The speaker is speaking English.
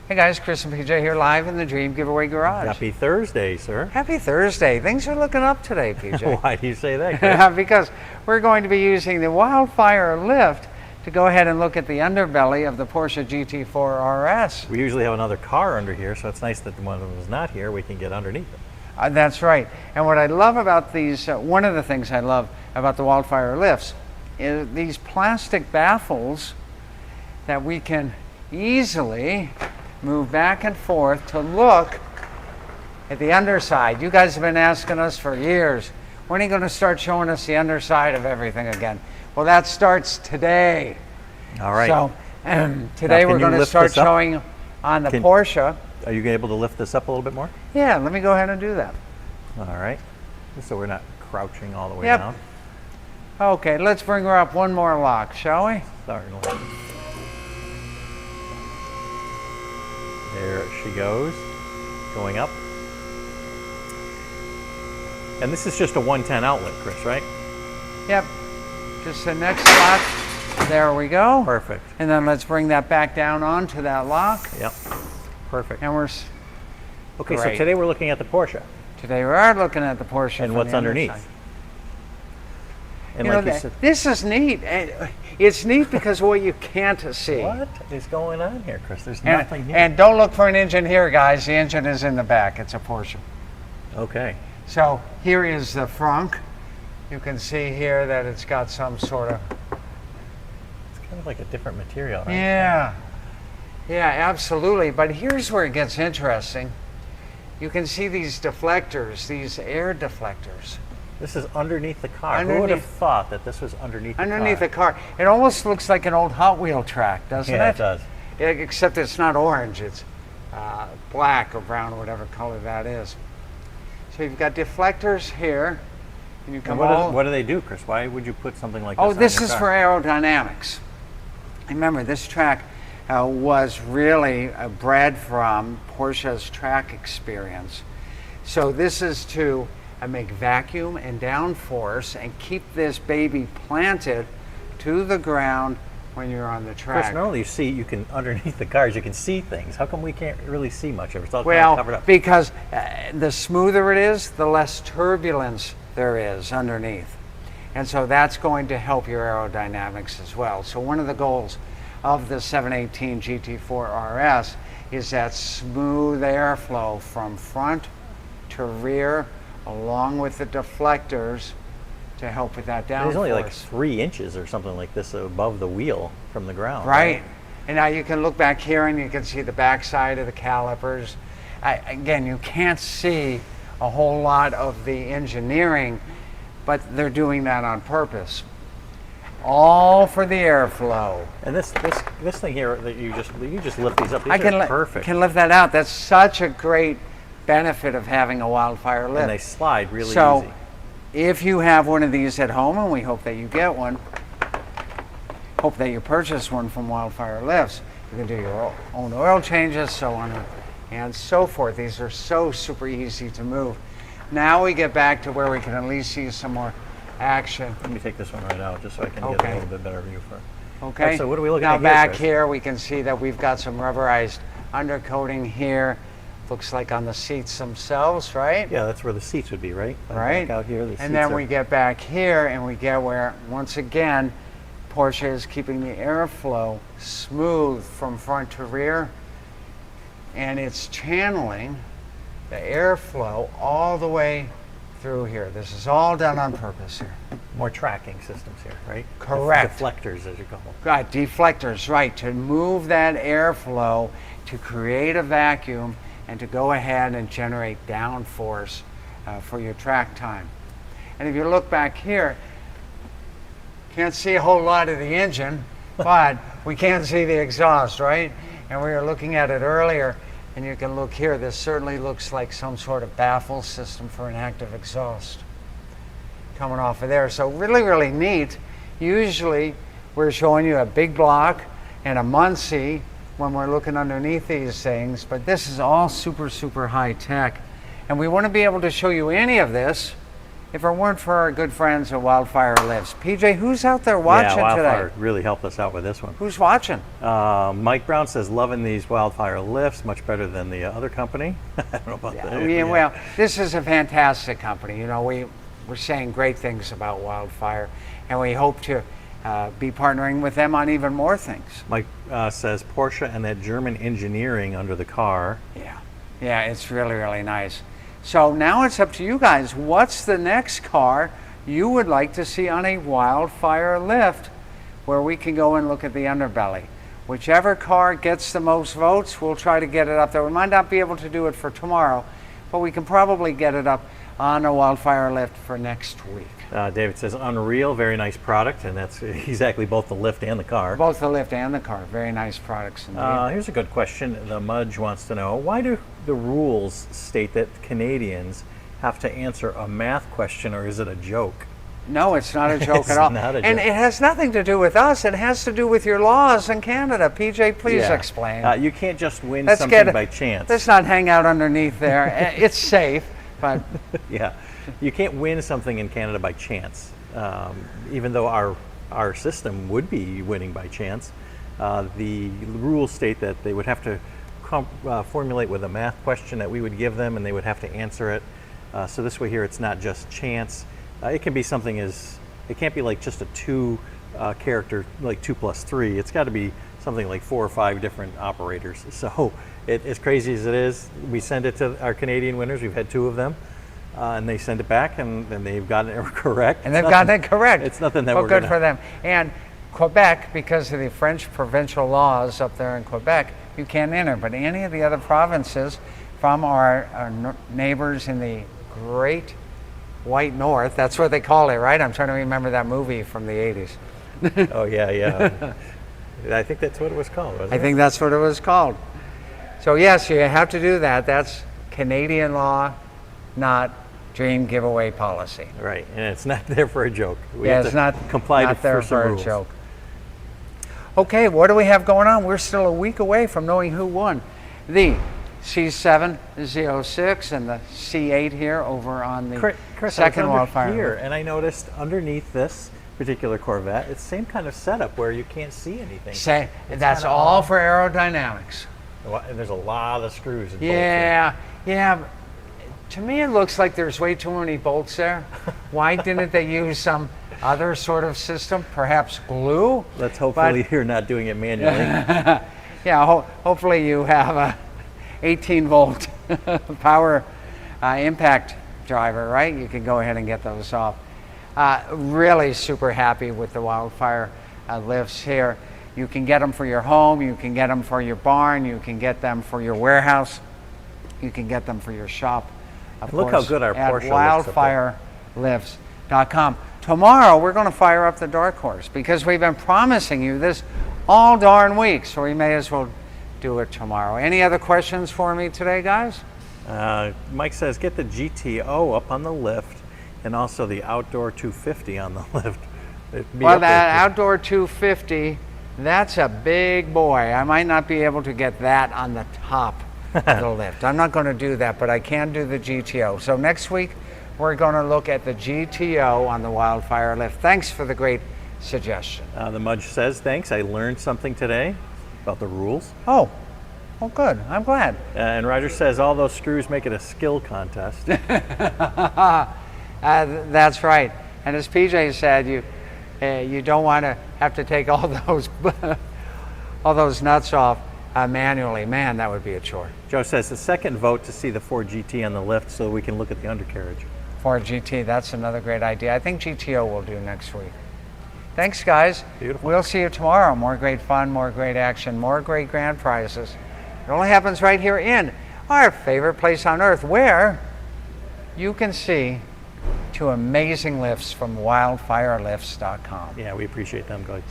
Hey guys, Chris and PJ here live in the Dream Giveaway Garage. Happy Thursday, sir. Happy Thursday. Things are looking up today, PJ. Why do you say that, Chris? Because we're going to be using the Wildfire lift to go ahead and look at the underbelly of the Porsche GT4 RS. We usually have another car under here, so it's nice that when it was not here, we can get underneath it. That's right. And what I love about these, one of the things I love about the Wildfire lifts is these plastic baffles that we can easily move back and forth to look at the underside. You guys have been asking us for years, when are you going to start showing us the underside of everything again? Well, that starts today. All right. So today we're going to start showing on the Porsche. Are you able to lift this up a little bit more? Yeah, let me go ahead and do that. All right. So we're not crouching all the way Yep. down. Okay, let's bring her up one more lock, shall we? Certainly. There she goes, going up. And this is just a 110 outlet, Chris, right? Yep. Just the next lock. There we go. Perfect. And then let's bring that back down onto that lock. Yep. Perfect. And we're okay. Great. So today we're looking at the Porsche. Today we are looking at the Porsche. And what's underneath? Underside. And you like know, you said, this is neat. It's neat because of what you can't see. what is going on here, Chris? There's nothing here. And don't look for an engine here, guys. The engine is in the back. It's a Porsche. Okay. So here is the frunk. You can see here that it's got some sort of... It's kind of like a different material, right? Yeah. Yeah, absolutely. But here's where it gets interesting. You can see these deflectors, these air deflectors. This is underneath the car. Who would have thought that this was underneath the car? Underneath the car. It almost looks like an old Hot Wheel track, doesn't it? Yeah, it does. Except it's not orange. It's black or brown or whatever color that is. So you've got deflectors here. And you come what do they do, Chris? Why would you put something like this on your car? This is for aerodynamics. Remember, this track was really bred from Porsche's track experience. So this is to make vacuum and downforce and keep this baby planted to the ground when you're on the track. Chris, not only you can underneath the cars, you can see things. How come we can't really see much of it? It's all kind of covered up. Because the smoother it is, the less turbulence there is underneath. And so that's going to help your aerodynamics as well. So one of the goals of the 718 GT4 RS is that smooth airflow from front to rear, along with the deflectors to help with that downforce. There's only like 3 inches or something like this above the wheel from the ground. Right. And now you can look back here and you can see the backside of the calipers. Again, you can't see a whole lot of the engineering, but they're doing that on purpose. All for the airflow. And this thing here that you just lift these up. These I are perfect. can lift that out. That's such a great benefit of having a Wildfire lift. And they slide really easy. So if you have one of these at home, and we hope that you get one, hope that you purchase one from Wildfire Lifts, you can do your own oil changes, so on and so forth. These are so super easy to move. Now we get back to where we can at least see some more action. Let me take this one right out just so I can get a little bit better view for it. Okay. Right, so what are we looking now at back here, here we can see that we've got some rubberized undercoating here. Looks like on the seats themselves, right? Yeah, that's where the seats would be, right? Right. Back out here, the seats and then we get back here and we get where, once again, Porsche is keeping the airflow smooth from front to rear, and it's channeling the airflow all the way through here. This is all done on purpose here. more tracking systems here, right? Correct. Deflectors, as you call them. Right, deflectors, right, to move that airflow, to create a vacuum, and to go ahead and generate downforce for your track time. And if you look back here, can't see a whole lot of the engine, but we can see the exhaust, right? And we were looking at it earlier, and you can look here. This certainly looks like some sort of baffle system for an active exhaust coming off of there. So really, really neat. Usually, we're showing you a big block and a Muncie when we're looking underneath these things, but this is all super, super high tech. And we want to be able to show you any of this if it weren't for our good friends at Wildfire Lifts. PJ, who's out there watching yeah, Wildfire today? really helped us out with this one. Who's watching? Mike Brown says, loving these Wildfire Lifts, much better than the other company. I don't know about that. Yeah, well, this is a fantastic company. You know, we're saying great things about Wildfire, and we hope to be partnering with them on even more things. Mike says Porsche and that German engineering under the car. Yeah, it's really, really nice. So now it's up to you guys. What's the next car you would like to see on a Wildfire lift where we can go and look at the underbelly? Whichever car gets the most votes, we'll try to get it up there. We might not be able to do it for tomorrow, but we can probably get it up on a Wildfire lift for next week. David says, unreal, very nice product, and that's exactly both the lift and the car. Both the lift and the car, very nice products indeed. Here's a good question. The Mudge wants to know, why do the rules state that Canadians have to answer a math question, or is it a joke? No, it's not a joke at all. Not a joke. And it has nothing to do with us. It has to do with your laws in Canada. PJ, please explain. You can't just win something by chance. Let's not hang out underneath there. It's safe, but... Yeah, you can't win something in Canada by chance. Even though our system would be winning by chance, the rules state that they would have to formulate with a math question that we would give them, and they would have to answer it. So this way here, it's not just chance. It can be something it can't be like just a two character, like 2 + 3. It's got to be something like 4 or 5 different operators. So as crazy as it is, we send it to our Canadian winners. We've had 2 of them. And they send it back, and they've gotten it correct. And they've gotten it correct. It's nothing that we're good for them. And Quebec, because of the French provincial laws up there in Quebec, you can't enter. But any of the other provinces from our neighbors in the Great White North, that's what they call it, right? I'm trying to remember that movie from the 80s. Oh, yeah. I think that's what it was called, wasn't it? I think that's what it was called. So yes, you have to do that. That's Canadian law, not Dream giveaway policy. Right, and it's not there for a joke. It's not comply not there for rules. A joke. Okay, what do we have going on? We're still a week away from knowing who won. The C706 and the C8 here over on the Chris, second Wildfire. Here, and I noticed underneath this particular Corvette, it's the same kind of setup where you can't see anything. That's all for aerodynamics. There's a lot of screws in both. Yeah. To me, it looks like there's way too many bolts there. Why didn't they use some other sort of system? Perhaps glue? Let's hopefully you're not doing it manually. Yeah, hopefully you have a 18-volt power impact driver, right? You can go ahead and get those off. Really super happy with the Wildfire lifts here. You can get them for your home. You can get them for your barn. You can get them for your warehouse. You can get them for your shop. Look how good our Porsche looks at wildfirelifts.com. Tomorrow we're going to fire up the Dark Horse because we've been promising you this all darn week, so we may as well do it tomorrow. Any other questions for me today, guys? Mike says get the GTO up on the lift and also the Outdoor 250 on the lift. Well, that Outdoor 250, that's a big boy. I might not be able to get that on the top of the lift. I'm not going to do that, but I can do the GTO. So next week, we're going to look at the GTO on the Wildfire lift. Thanks for the great suggestion. The Mudge says, thanks. I learned something today about the rules. Oh, good. I'm glad. And Roger says, all those screws make it a skill contest. That's right. And as PJ said, you don't want to have to take all those nuts off manually. Man, that would be a chore. Joe says the second vote to see the Ford GT on the lift so we can look at the undercarriage. Ford GT, that's another great idea. I think GTO will do next week. Thanks, guys. Beautiful. We'll see you tomorrow. More great fun, more great action, more great grand prizes. It only happens right here in our favorite place on earth, where you can see 2 amazing lifts from wildfirelifts.com. Yeah, we appreciate them, guys.